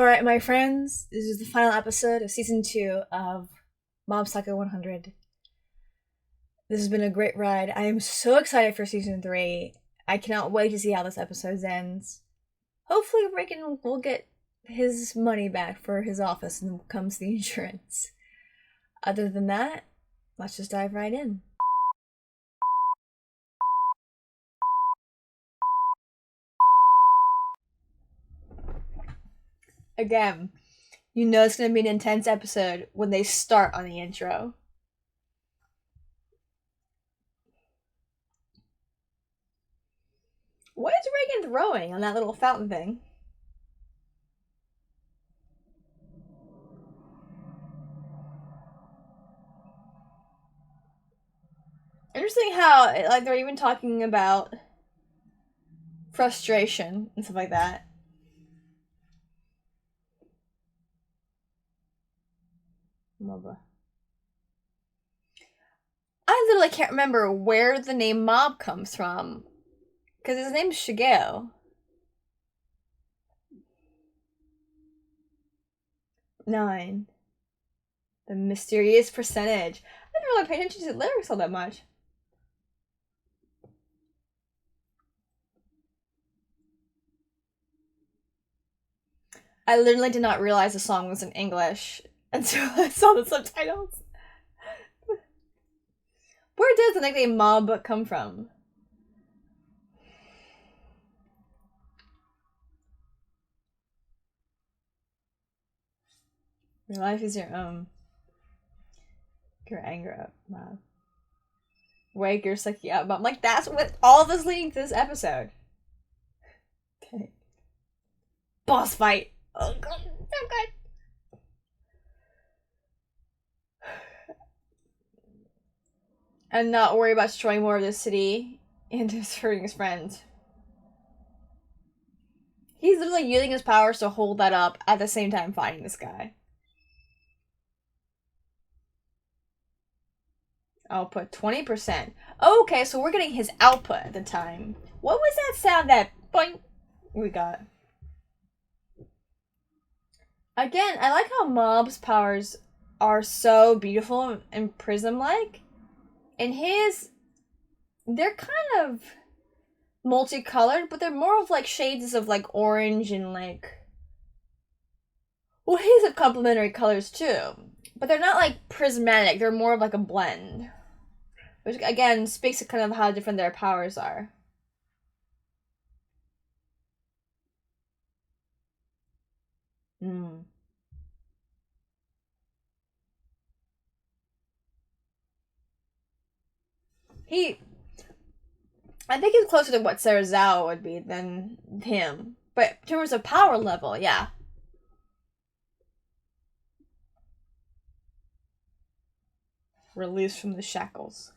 Alright, my friends, this is the final episode of season 2 of Mob Psycho 100. This has been a great ride. I am so excited for season 3. I cannot wait to see how this episode ends. Hopefully, Reagan will get his money back for his office and comes the insurance. Other than that, let's just dive right in. Again, you know it's gonna be an intense episode when they start on the intro. What is Reagan throwing on that little fountain thing? Interesting how, like, they're even talking about frustration and stuff like that. MOBA. I literally can't remember where the name Mob comes from. Because his name's Shigeo. 9. The mysterious percentage. I never really paid attention to the lyrics all that much. I literally did not realize the song was in English until I saw the subtitles. Where does the nickname Mob come from? Your life is your own. Your anger up, Mob. Wake your psyche up, Mob. Like, that's what all this leading to this episode. Okay. Boss fight. Oh god, so good. And not worry about destroying more of the city and just hurting his friends. He's literally using his powers to hold that up at the same time fighting this guy. I'll put 20%. Okay, so we're getting his output at the time. What was that sound that boing we got? Again, I like how Mob's powers are so beautiful and prism-like. And his, they're kind of multicolored, but they're more of like shades of like orange and like, well, his have complementary colors too, but they're not like prismatic. They're more of like a blend, which again speaks to kind of how different their powers are. Hmm. I think he's closer to what Sarazawa would be than him, but in terms of power level, yeah. Released from the shackles.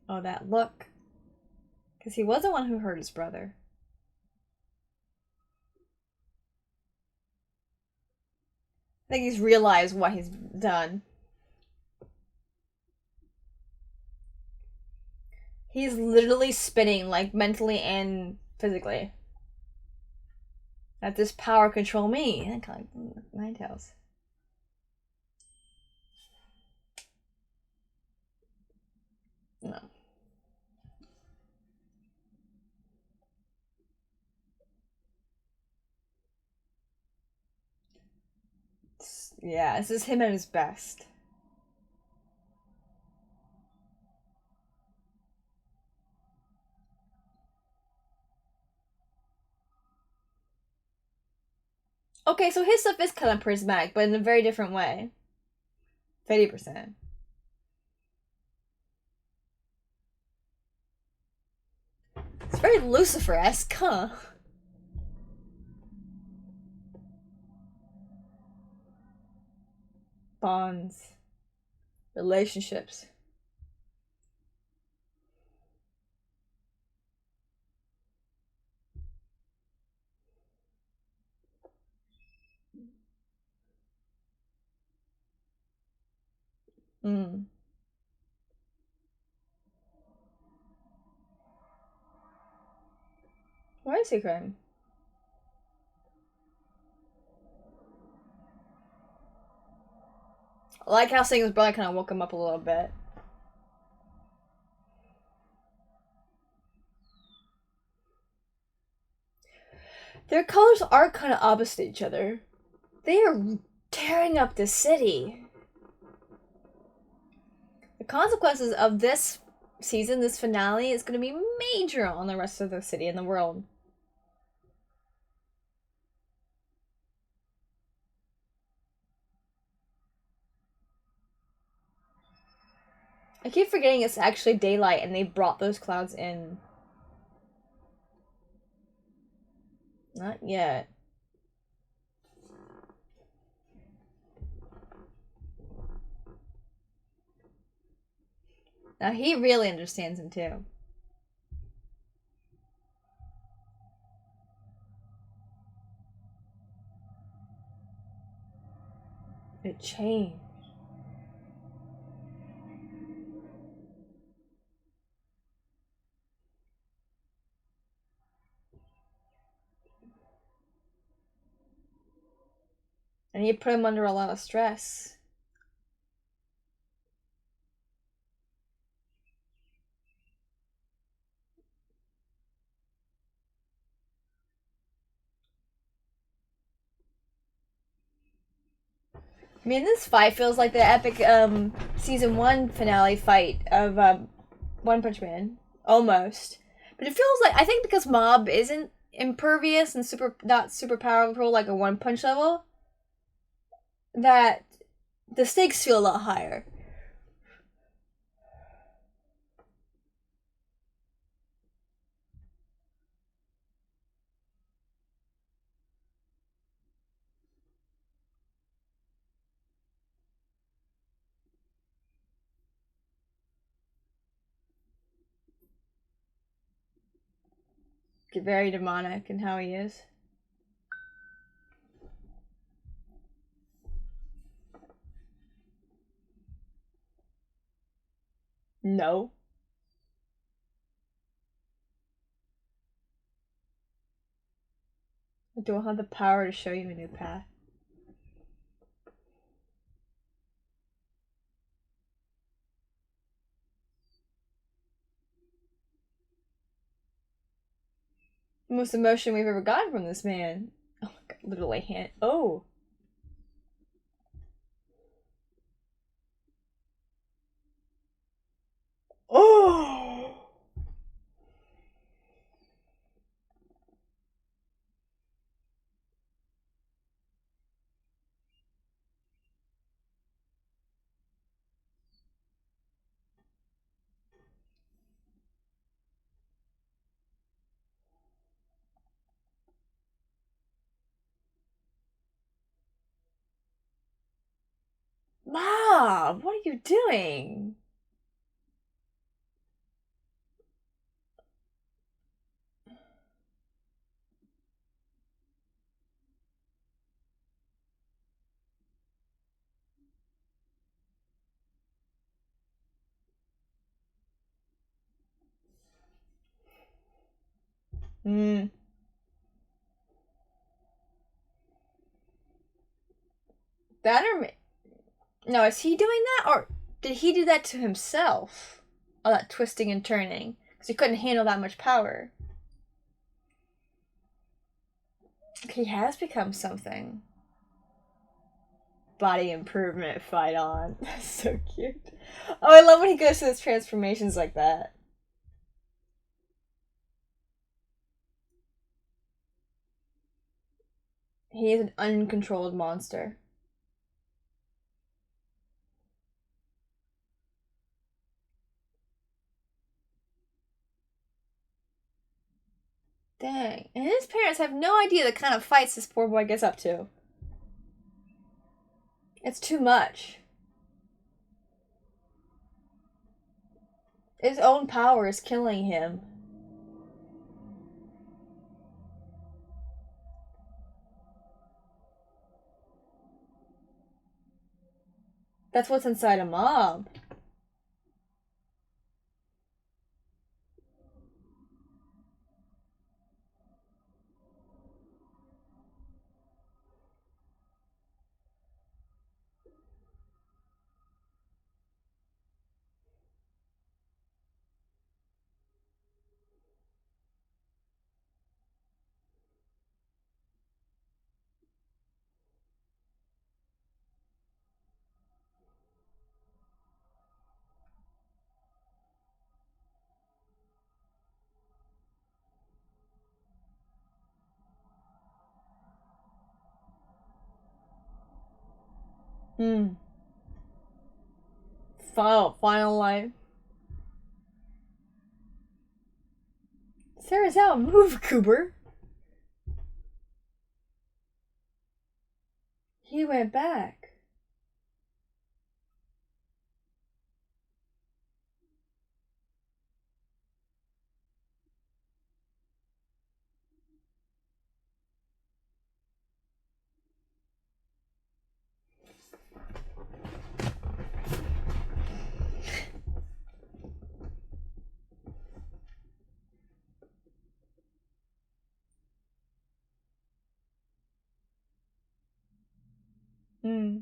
Oh, that look. Because he was the one who hurt his brother. I think he's realized what he's done. He's literally spinning, like, mentally and physically. Let this power control me. And kind of Nine Tails. No. Yeah, this is him at his best. Okay, so his stuff is kind of prismatic, but in a very different way. 50%. It's very Lucifer-esque, huh? Bonds. Relationships. Mm. Why is he crying? I like how seeing his brother kind of woke him up a little bit. Their colors are kind of opposite each other. They are tearing up the city. The consequences of this season, this finale, is going to be major on the rest of the city and the world. I keep forgetting it's actually daylight and they brought those clouds in. Not yet. Now he really understands him too. It changed. And he put him under a lot of stress. I mean, this fight feels like the epic season 1 finale fight of One Punch Man. Almost. But it feels like, I think because Mob isn't impervious and not super powerful like a One Punch level, that the stakes feel a lot higher. Get very demonic in how he is. No. I don't have the power to show you a new path. The most emotion we've ever gotten from this man. Oh my god, literally hand. Oh. Oh. Mom, what are you doing? Hmm. That or no, is he doing that or did he do that to himself? All that twisting and turning because he couldn't handle that much power. He has become something. Body improvement fight on. That's so cute. Oh, I love when he goes through his transformations like that. He is an uncontrolled monster. Dang. And his parents have no idea the kind of fights this poor boy gets up to. It's too much. His own power is killing him. That's what's inside a mob. Hmm. Final life. Sarah's out. Move, Cooper. He went back. Hmm.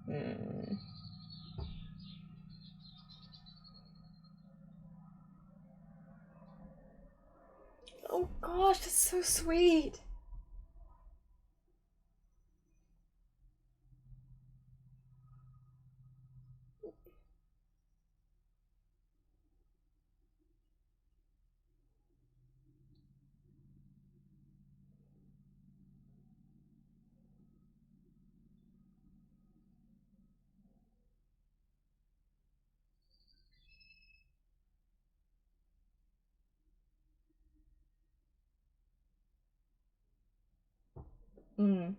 Hmm. Oh gosh, that's so sweet. Hmm.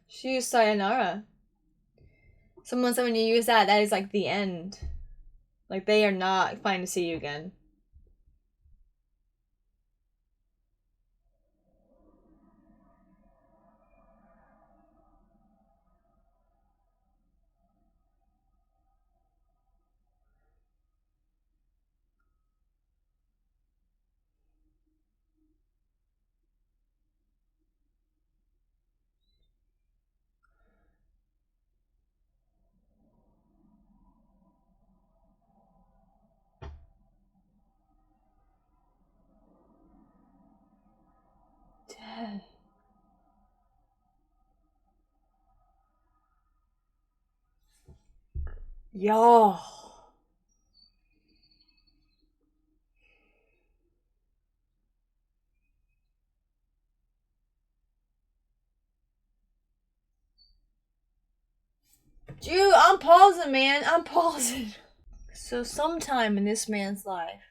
She used sayonara. Someone said when you use that, that is like the end. Like they are not fine to see you again. Dead. Yo. Dude, I'm pausing, man. I'm pausing. So sometime in this man's life,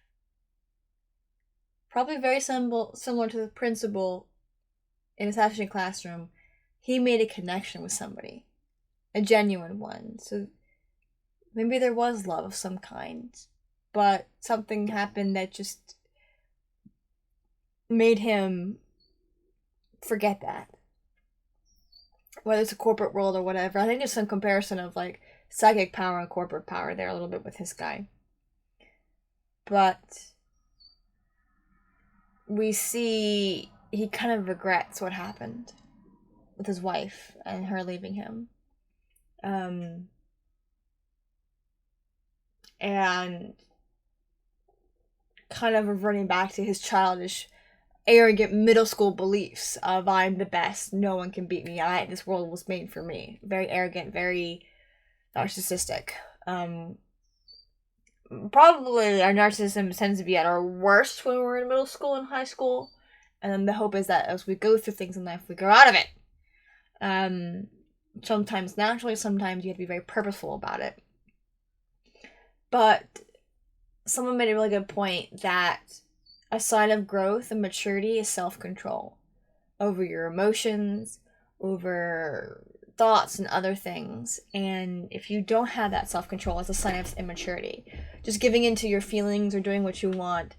probably very similar to the principal in his Ashton classroom, he made a connection with somebody. A genuine one. So maybe there was love of some kind. But something happened that just made him forget that. Whether it's a corporate world or whatever. I think there's some comparison of like psychic power and corporate power there a little bit with his guy. But we see he kind of regrets what happened with his wife and her leaving him. And kind of reverting back to his childish, arrogant middle school beliefs of I'm the best, no one can beat me, this world was made for me. Very arrogant, very narcissistic. Probably our narcissism tends to be at our worst when we're in middle school and high school, and then the hope is that as we go through things in life, we grow out of it. Sometimes naturally, sometimes you have to be very purposeful about it. But someone made a really good point that a sign of growth and maturity is self-control over your emotions, over thoughts and other things. And if you don't have that self-control, it's a sign of immaturity. Just giving into your feelings or doing what you want,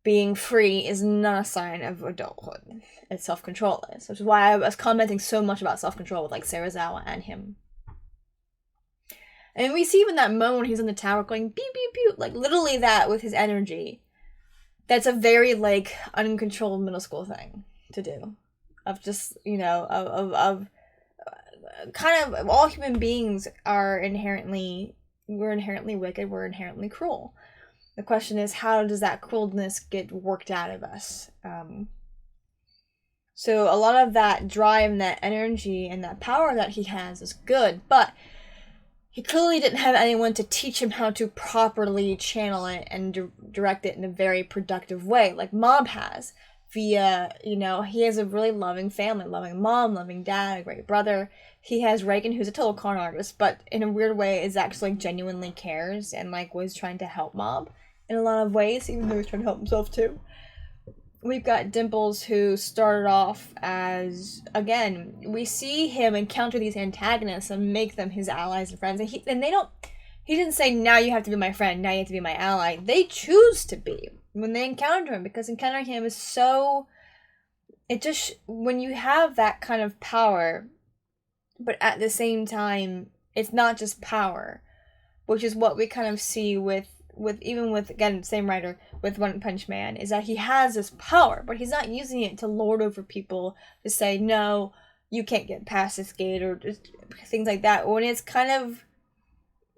being free, is not a sign of adulthood. It's self-control is, which is why I was commenting so much about self-control with like Sarazawa and him. And we see even that moment when he's in the tower going beep beep beep, like literally that with his energy. That's a very like uncontrolled middle school thing to do. Of just, of kind of all human beings are inherently, we're inherently wicked, we're inherently cruel. The question is, how does that cruelness get worked out of us? So a lot of that drive and that energy and that power that he has is good, but he clearly didn't have anyone to teach him how to properly channel it and direct it in a very productive way, like Mob has. Via, he has a really loving family, loving mom, loving dad, a great brother. He has Reagan, who's a total con artist, but in a weird way is actually genuinely cares and was trying to help Mob in a lot of ways, even though he's trying to help himself too. We've got Dimples, who started off as, again, we see him encounter these antagonists and make them his allies and friends, he didn't say, now you have to be my friend, now you have to be my ally. They choose to be when they encounter him, because encountering him is so, when you have that kind of power, but at the same time, it's not just power, which is what we kind of see with again, same writer, with One Punch Man, is that he has this power, but he's not using it to lord over people, to say, no, you can't get past this gate, or just things like that. When it's kind of,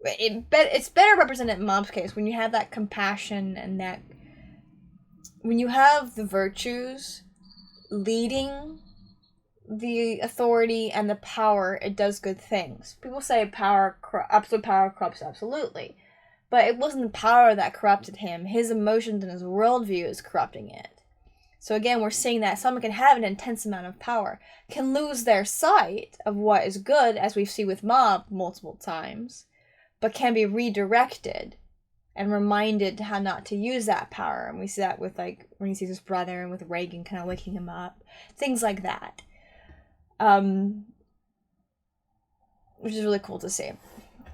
it's better represented in Mob's case, when you have that compassion and that, when you have the virtues leading the authority and the power, it does good things. People say absolute power corrupts, absolutely. But it wasn't the power that corrupted him. His emotions and his worldview is corrupting it. So again, we're seeing that someone can have an intense amount of power, can lose their sight of what is good, as we've seen with Mob multiple times, but can be redirected and reminded how not to use that power. And we see that with, when he sees his brother, and with Reagan kind of waking him up. Things like that. Which is really cool to see.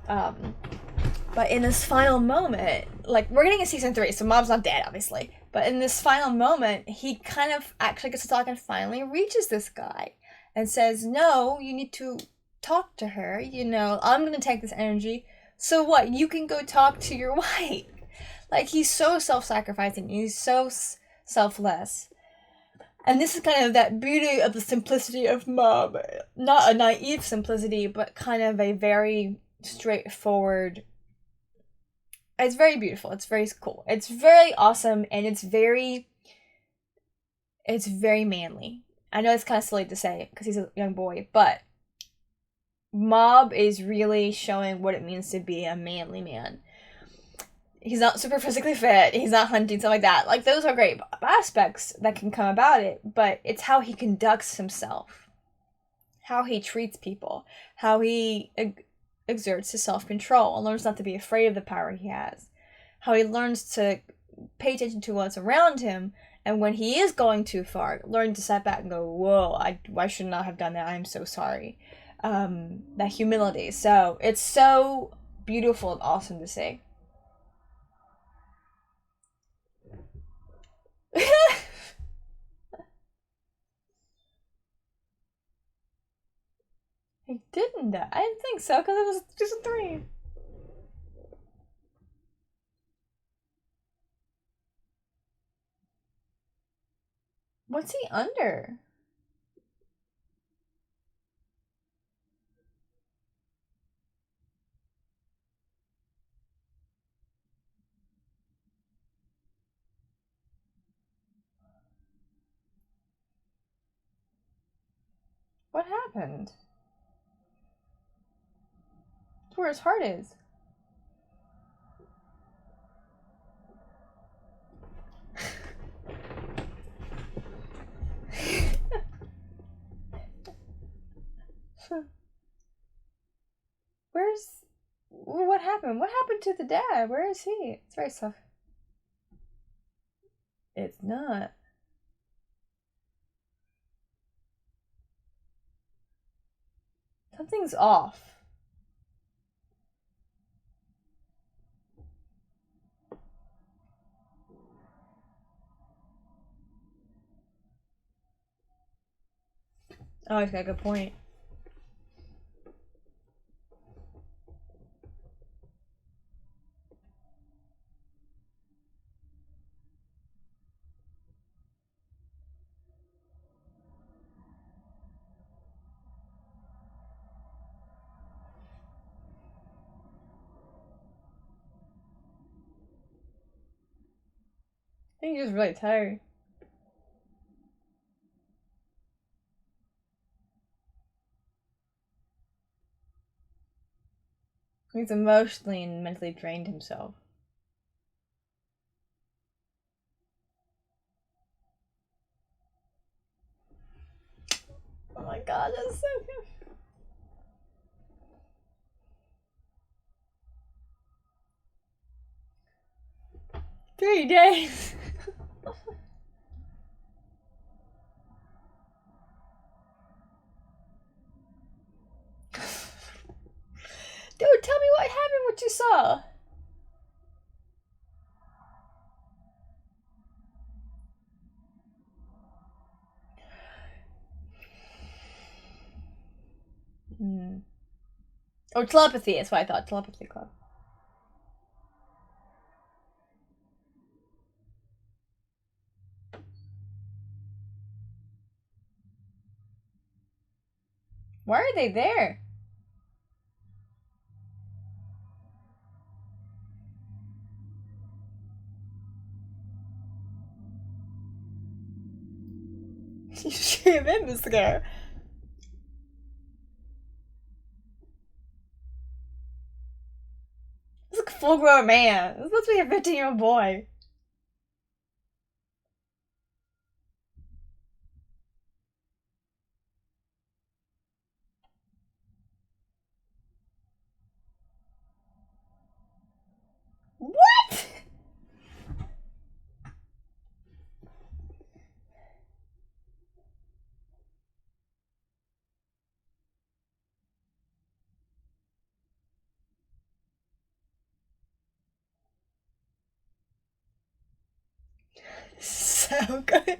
But in this final moment, we're getting a season 3, so Mob's not dead, obviously. But in this final moment, he kind of actually gets to talk and finally reaches this guy and says, no, you need to talk to her. I'm going to take this energy. So what? You can go talk to your wife. He's so self-sacrificing. He's so selfless. And this is kind of that beauty of the simplicity of Mob. Not a naive simplicity, but kind of a very straightforward. It's very beautiful. It's very cool. It's very awesome, and it's very manly. I know it's kind of silly to say because he's a young boy, but Mob is really showing what it means to be a manly man. He's not super physically fit. He's not hunting, stuff like that. Those are great aspects that can come about it, but it's how he conducts himself, how he treats people, how he exerts his self-control and learns not to be afraid of the power he has, how he learns to pay attention to what's around him, and when he is going too far, learn to step back and go, whoa, I should not have done that, I'm so sorry. That humility. So it's so beautiful and awesome to see. He didn't die. I didn't think so, because it was season 3. What's he under? What happened? It's where his heart is. What happened? What happened to the dad? Where is he? It's very tough. It's not. Something's off. Oh, he's got a good point. think he's just really tired. He's emotionally and mentally drained himself. Oh my god, that's so good. 3 days. Dude, tell me what happened, what you saw. Oh, telepathy, that's what I thought. Telepathy club. Why are they there? You should have been the scare. This is a full-grown man. This is supposed to be a 15-year-old boy. What? So good.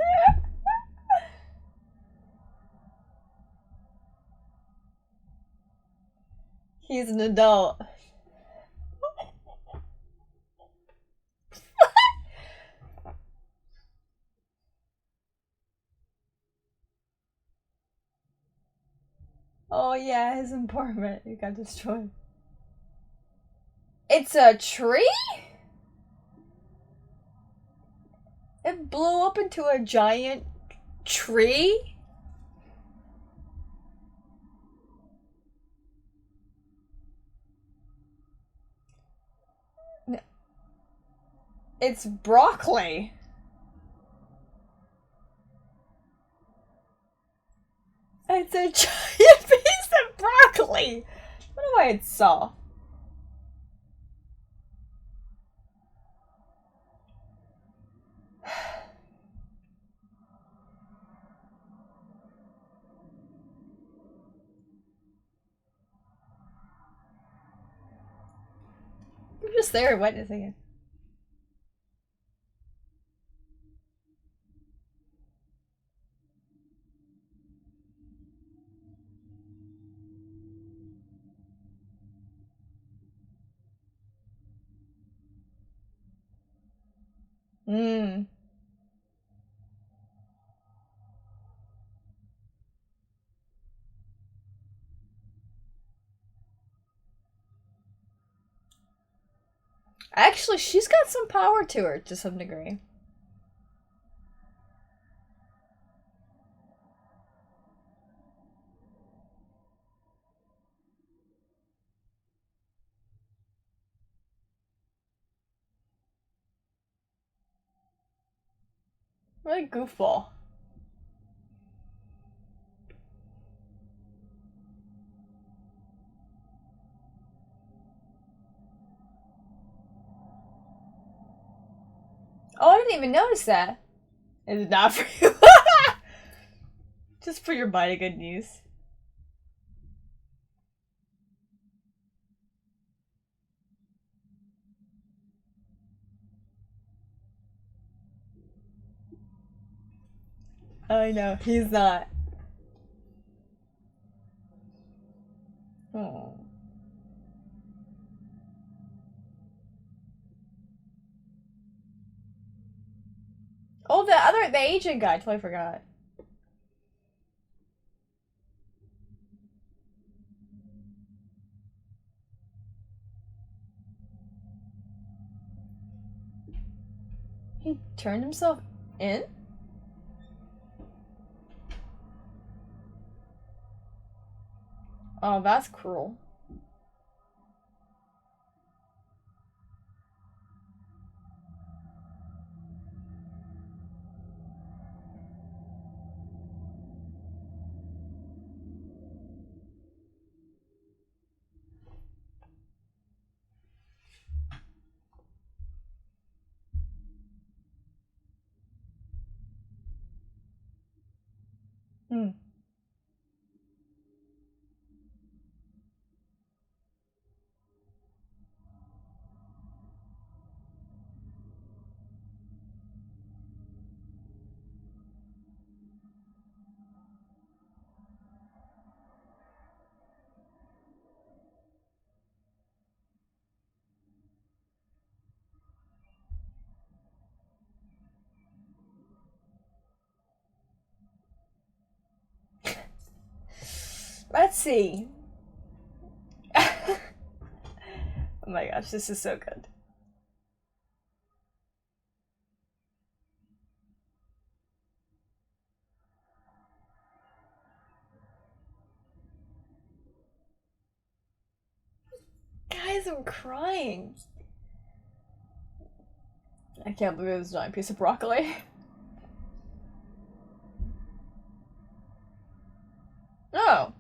He's an adult. Oh yeah, his apartment. It got destroyed. It's a tree? It blew up into a giant tree? It's broccoli. It's a giant piece of broccoli. I don't know why it's soft. We're just there witnessing it. Actually, she's got some power to her to some degree. What a goofball. Oh, I didn't even notice that. It's not for you. Just for your body good news. I know, he's not. Oh. Oh, the agent guy, totally forgot. He turned himself in? Oh, that's cruel. Hmm. Let's see. Oh my gosh, this is so good. Guys, I'm crying. I can't believe it was a giant piece of broccoli. Oh.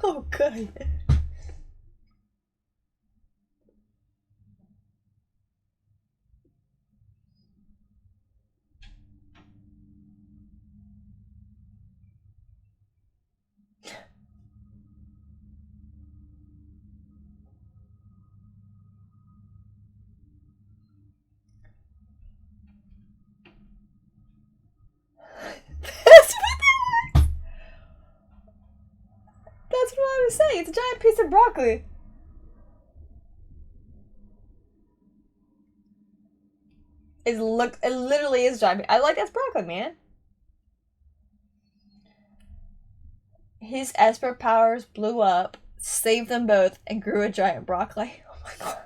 Oh, good. That's what I was saying. It's a giant piece of broccoli. It literally is giant. I like that's broccoli, man. His Esper powers blew up, saved them both, and grew a giant broccoli. Oh my god.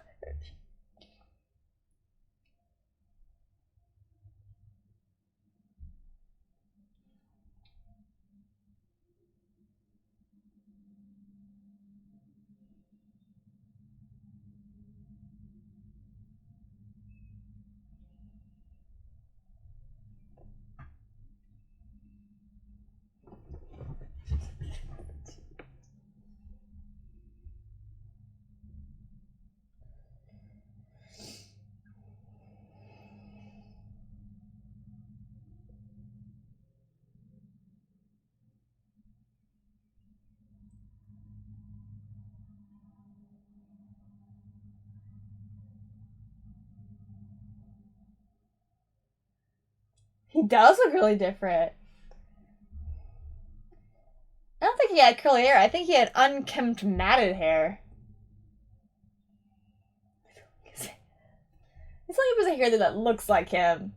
He does look really different. I don't think he had curly hair. I think he had unkempt matted hair. It's like he was a hair that looks like him.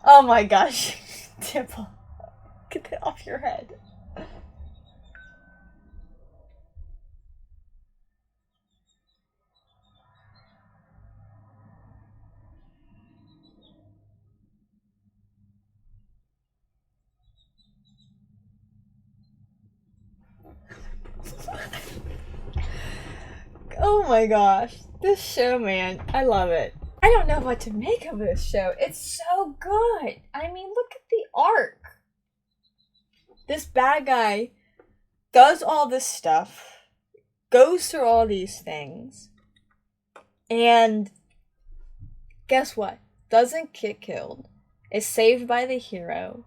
Oh my gosh. Tipple. Get that off your head. Oh my gosh. This show, man. I love it. I don't know what to make of this show. It's so good. I mean, look at the arc. This bad guy does all this stuff, goes through all these things, and guess what? Doesn't get killed. Is saved by the hero.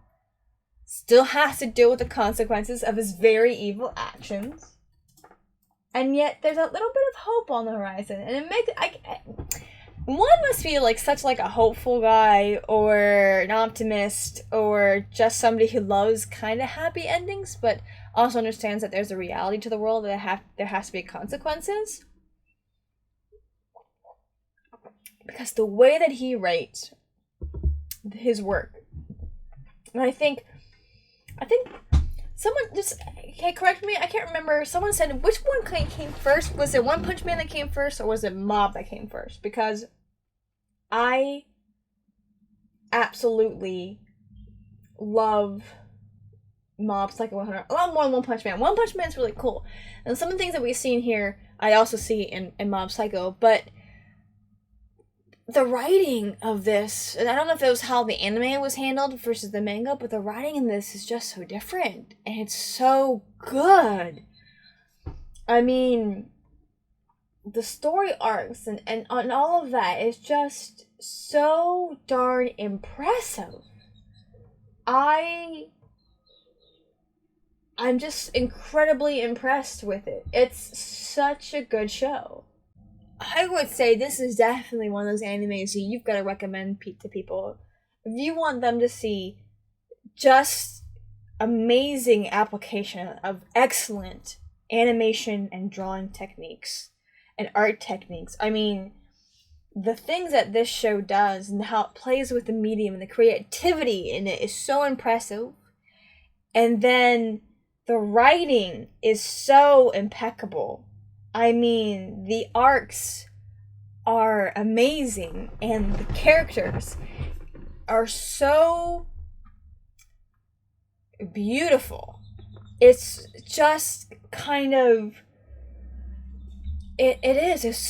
Still has to deal with the consequences of his very evil actions. And yet, there's a little bit of hope on the horizon, and it makes one must be like such like a hopeful guy, or an optimist, or just somebody who loves kind of happy endings, but also understands that there's a reality to the world that there has to be consequences. because the way that he writes his work, and I think someone just, okay, correct me, I can't remember, someone said, which one came first? Was it One Punch Man that came first, or was it Mob that came first? Because I absolutely love Mob Psycho 100 a lot more than One Punch Man. One Punch Man's really cool, and some of the things that we've seen here I also see in Mob Psycho, but the writing of this, and I don't know if it was how the anime was handled versus the manga, but the writing in this is just so different, and it's so good. I mean, the story arcs and all of that is just so darn impressive. I'm just incredibly impressed with it. It's such a good show. I would say this is definitely one of those animes that you've got to recommend to people. If you want them to see just amazing application of excellent animation and drawing techniques and art techniques. I mean, the things that this show does and how it plays with the medium and the creativity in it is so impressive. And then the writing is so impeccable. I mean, the arcs are amazing, and the characters are so beautiful. It's just kind of, it's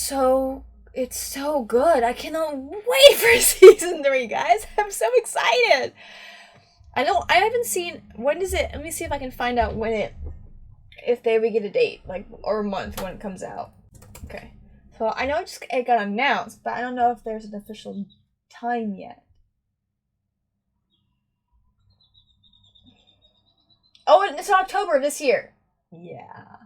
so good. I cannot wait for season 3, guys. I'm so excited. I haven't seen, when is it? Let me see if I can find out if they ever get a date, like, or a month when it comes out. Okay. So I know it got announced, but I don't know if there's an official time yet. Oh, it's October of this year. Yeah.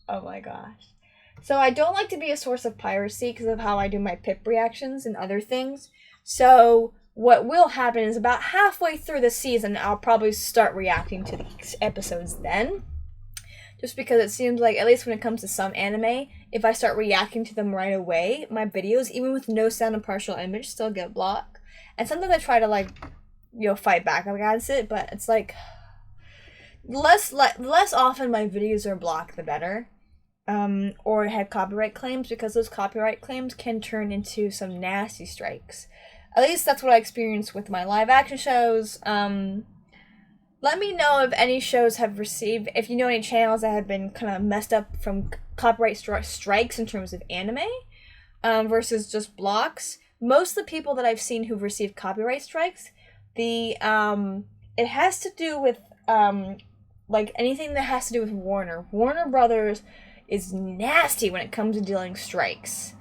Oh my gosh. So I don't like to be a source of piracy because of how I do my pip reactions and other things. So what will happen is about halfway through the season, I'll probably start reacting to the episodes then. Just because it seems like, at least when it comes to some anime, if I start reacting to them right away, my videos, even with no sound and partial image, still get blocked. And sometimes I try to, like, fight back against it, but it's like, less often my videos are blocked, the better. Or have copyright claims, because those copyright claims can turn into some nasty strikes. At least that's what I experienced with my live action shows. Let me know if any shows have received, if you know any channels that have been kind of messed up from copyright strikes in terms of anime, versus just blocks. Most of the people that I've seen who've received copyright strikes, it has to do with, like, anything that has to do with Warner. Warner Brothers is nasty when it comes to dealing strikes.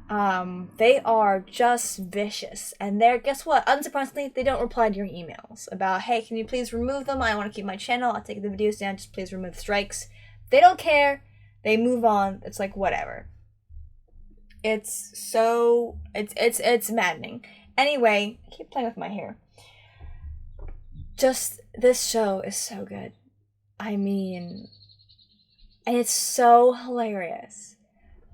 They are just vicious, and guess what? Unsurprisingly, they don't reply to your emails about, hey, can you please remove them? I want to keep my channel. I'll take the videos down. Just please remove strikes. They don't care. They move on. It's like, whatever. It's maddening. Anyway, I keep playing with my hair. Just, this show is so good. I mean, and it's so hilarious.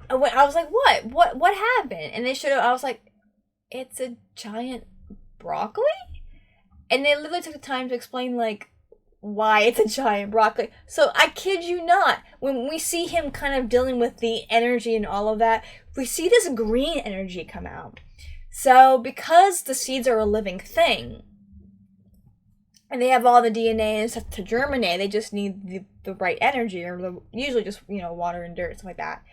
I was like, what happened? And they showed up, I was like, it's a giant broccoli? And they literally took the time to explain, like, why it's a giant broccoli. So I kid you not, when we see him kind of dealing with the energy and all of that, we see this green energy come out. So because the seeds are a living thing, and they have all the DNA and stuff to germinate, they just need the right energy, or usually just, water and dirt, stuff like that.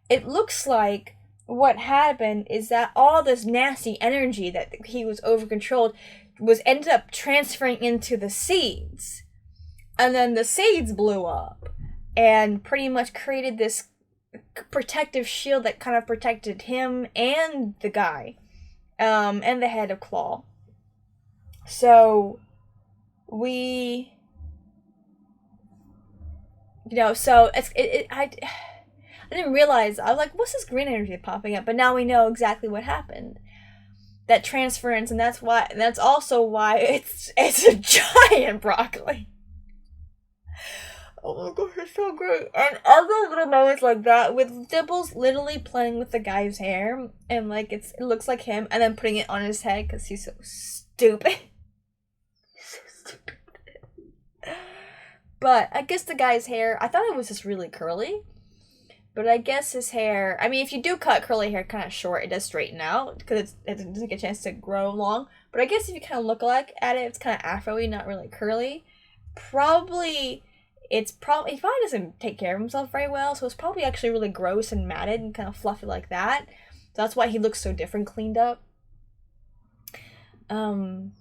It looks like what happened is that all this nasty energy that he was over-controlled ended up transferring into the seeds. And then the seeds blew up and pretty much created this protective shield that kind of protected him and the guy, and the head of Claw. So I didn't realize, I was like, what's this green energy popping up? But now we know exactly what happened. That transference, and that's also why it's a giant broccoli. oh my gosh, it's so great. And other little moments like that, with Dibbles literally playing with the guy's hair, and like it looks like him, and then putting it on his head because he's so stupid. So stupid. But I guess the guy's hair, I thought it was just really curly. But I guess his hair, I mean, if you do cut curly hair kind of short, it does straighten out because it doesn't get a chance to grow long. But I guess if you kind of look at it, it's kind of afro-y, not really curly. He probably doesn't take care of himself very well, so it's probably actually really gross and matted and kind of fluffy like that. So that's why he looks so different cleaned up. I'm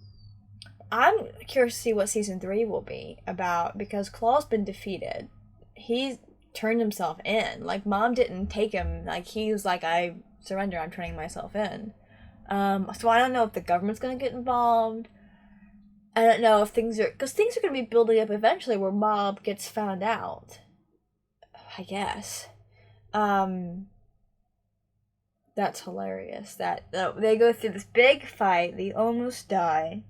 curious to see what season 3 will be about, because Claw's been defeated. He's turned himself in. Like, Mom didn't take him. Like, he was like, I surrender, I'm turning myself in. So I don't know if the government's gonna get involved. I don't know if things are gonna be building up eventually where Mob gets found out. I guess. That's hilarious. That they go through this big fight, they almost die.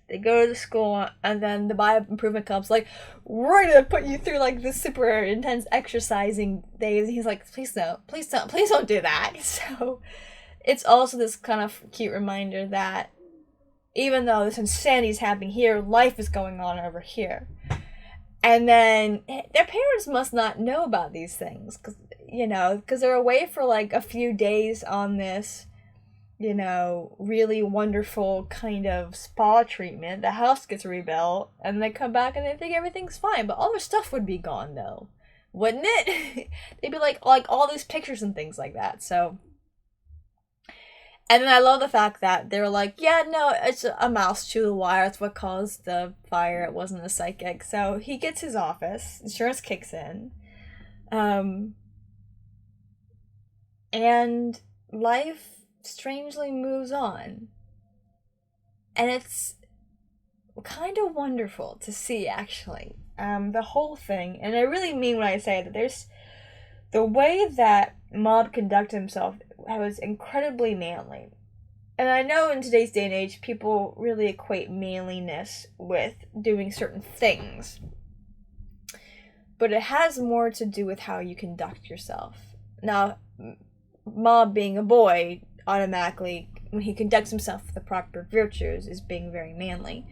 They go to the school, and then the bio improvement club's like, we're gonna put you through like this super intense exercising days. And he's like, please don't do that. So it's also this kind of cute reminder that even though this insanity is happening here, life is going on over here. And then their parents must not know about these things, because they're away for like a few days on this, really wonderful kind of spa treatment. The house gets rebuilt, and they come back and they think everything's fine, but all their stuff would be gone though, wouldn't it? They'd be like all these pictures and things like that. So, and then I love the fact that they were like, yeah, no, it's a mouse chew the wire. That's what caused the fire. It wasn't a psychic. So he gets his office. Insurance kicks in. And life strangely moves on. And it's kind of wonderful to see, actually. The whole thing. And I really mean when I say that there's the way that Mob conducted himself was incredibly manly. And I know in today's day and age, people really equate manliness with doing certain things. But it has more to do with how you conduct yourself. Now, Mob being a boy, automatically, when he conducts himself with the proper virtues, is being very manly.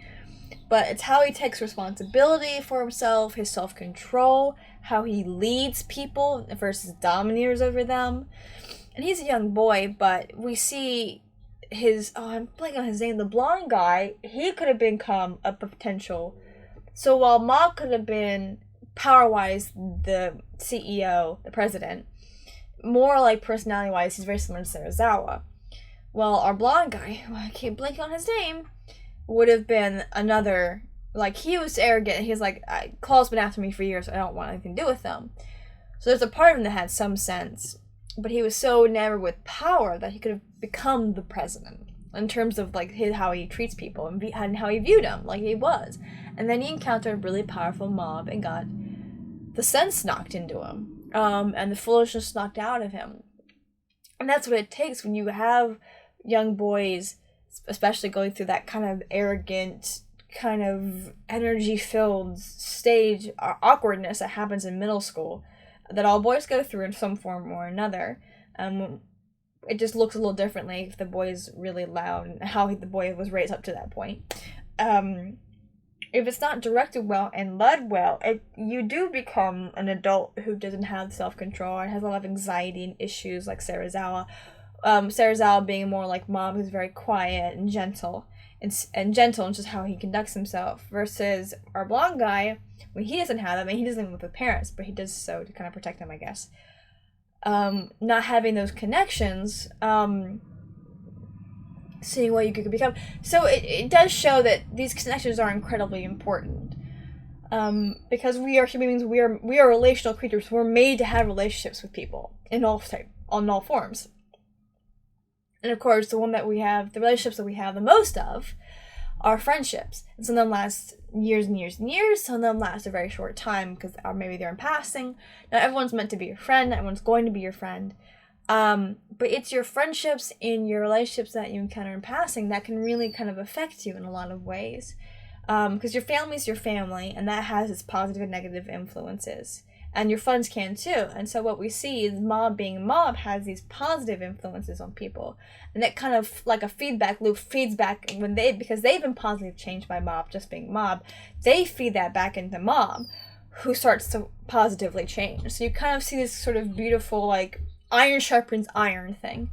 But it's how he takes responsibility for himself, his self-control, how he leads people versus domineers over them. And he's a young boy, but we see I'm blanking on his name, the blonde guy, he could have become a potential. So while Mob could have been, power-wise, the CEO, the president, more like personality-wise, he's very similar to Serizawa. Well, our blonde guy, I keep blanking on his name, would have been another, like, he was arrogant. He's like, Claw's been after me for years, so I don't want anything to do with them. So there's a part of him that had some sense, but he was so enamored with power that he could have become the president in terms of, like, how he treats people and how he viewed them, like he was. And then he encountered a really powerful Mob and got the sense knocked into him, and the foolishness knocked out of him. And that's what it takes when you have young boys, especially going through that kind of arrogant, kind of energy-filled stage awkwardness that happens in middle school, that all boys go through in some form or another. It just looks a little differently if the boy is really loud and how the boy was raised up to that point. If it's not directed well and led well, you do become an adult who doesn't have self-control and has a lot of anxiety and issues, like Serizawa. Serizawa being more like Mom, who's very quiet and gentle, and gentle in just how he conducts himself, versus our blonde guy, when he doesn't have that. I mean, he doesn't live with the parents, but he does so to kind of protect them, I guess. Not having those connections, seeing what you could become. So it does show that these connections are incredibly important. Because we are human beings, we are relational creatures. We're made to have relationships with people on all forms. And of course, the relationships that we have the most of are friendships. And some of them last years and years and years. Some of them last a very short time because maybe they're in passing. Not everyone's meant to be your friend. Not everyone's going to be your friend. But it's your friendships and your relationships that you encounter in passing that can really kind of affect you in a lot of ways. Because your family's your family, and that has its positive and negative influences. And your friends can too. And so what we see is mob being mob has these positive influences on people. And that kind of like a feedback loop feeds back when because they've been positively changed by mob just being mob, they feed that back into mob, who starts to positively change. So you kind of see this sort of beautiful like iron sharpens iron thing.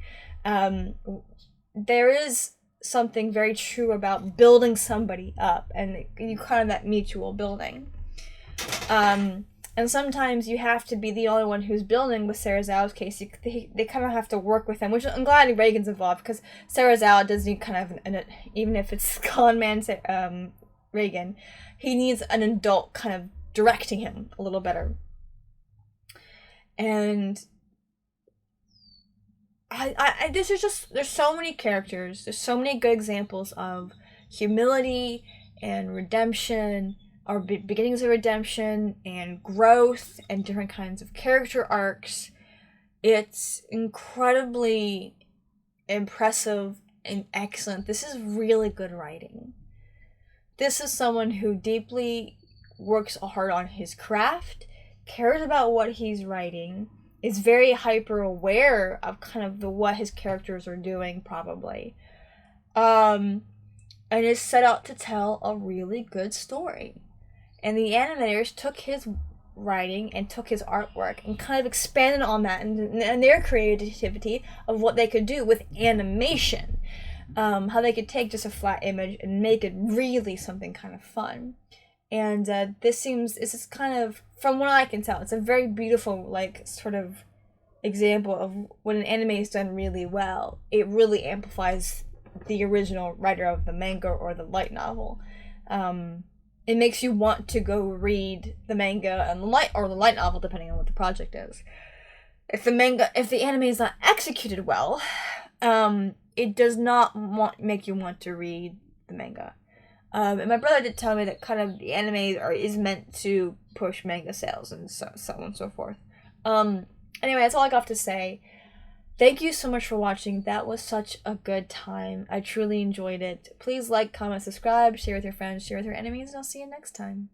There is something very true about building somebody up, and you kind of that mutual building. And sometimes you have to be the only one who's building. With Sarah Zhao's case, they kind of have to work with him, which I'm glad Reagan's involved, because Sarah Zhao does need kind of even if it's con man Reagan, he needs an adult kind of directing him a little better. And this is just, there's so many characters, there's so many good examples of humility and redemption, or beginnings of redemption and growth and different kinds of character arcs. It's incredibly impressive and excellent. This is really good writing. This is someone who deeply works hard on his craft, cares about what he's writing, is very hyper aware of kind of what his characters are doing probably. And is set out to tell a really good story. And the animators took his writing and took his artwork and kind of expanded on that and their creativity of what they could do with animation. How they could take just a flat image and make it really something kind of fun. And this is kind of, from what I can tell, it's a very beautiful, like, sort of example of when an anime is done really well. It really amplifies the original writer of the manga or the light novel. It makes you want to go read the manga and the light novel, depending on what the project is. If the anime is not executed well, it does not make you want to read the manga. And my brother did tell me that kind of the anime is meant to push manga sales and so on and so forth. Anyway, that's all I got to say. Thank you so much for watching. That was such a good time. I truly enjoyed it. Please like, comment, subscribe, share with your friends, share with your enemies, and I'll see you next time.